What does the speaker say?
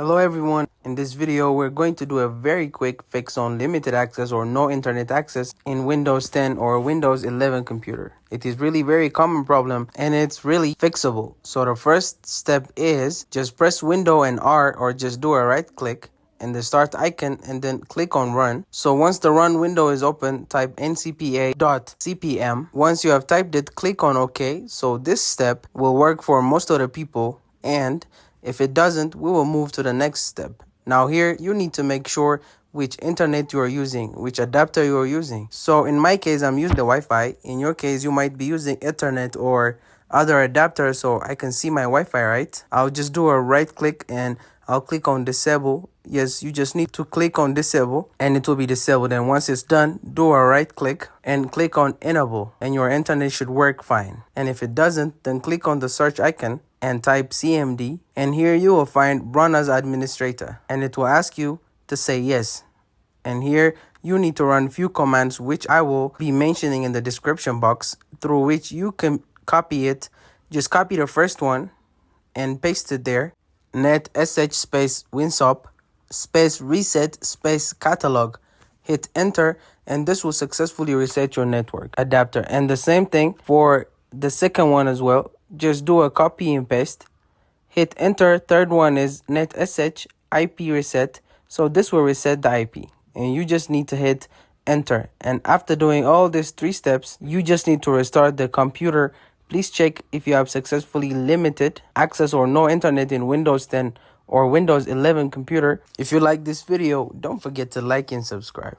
Hello everyone, in this video we're going to do a very quick fix on limited access or no internet access in Windows 10 or Windows 11 computer. It is really very common problem and it's really fixable. So the first step is just press Window and R or just do a right click and the start icon and then click on run. So once the run window is open, type ncpa.cpm. Once you have typed it, click on OK. So this step will work for most of the people, and if it doesn't, we will move to the next step. Now here you need to make sure which internet you are using, which adapter you are using. So in my case, I'm using the Wi-Fi. In your case, you might be using Ethernet or other adapters, so I can see my Wi-Fi, right? I'll just do a right click and I'll click on disable. Yes, you just need to click on disable and it will be disabled. And once it's done, do a right click and click on enable and your internet should work fine. And if it doesn't, then click on the search icon and type CMD, and here you will find run as administrator and it will ask you to say yes. And here you need to run few commands which I will be mentioning in the description box, through which you can copy it. Just copy the first one and paste it there. Net sh space winsop space reset space catalog. Hit enter and this will successfully reset your network adapter. And the same thing for the second one as well. Just do a copy and paste. Hit enter. Third one is net sh IP reset. So this will reset the IP. And you just need to hit enter. And after doing all these 3 steps, you just need to restart the computer. Please check if you have successfully limited access or no internet in Windows 10 or Windows 11 computer. If you like this video, don't forget to like and subscribe.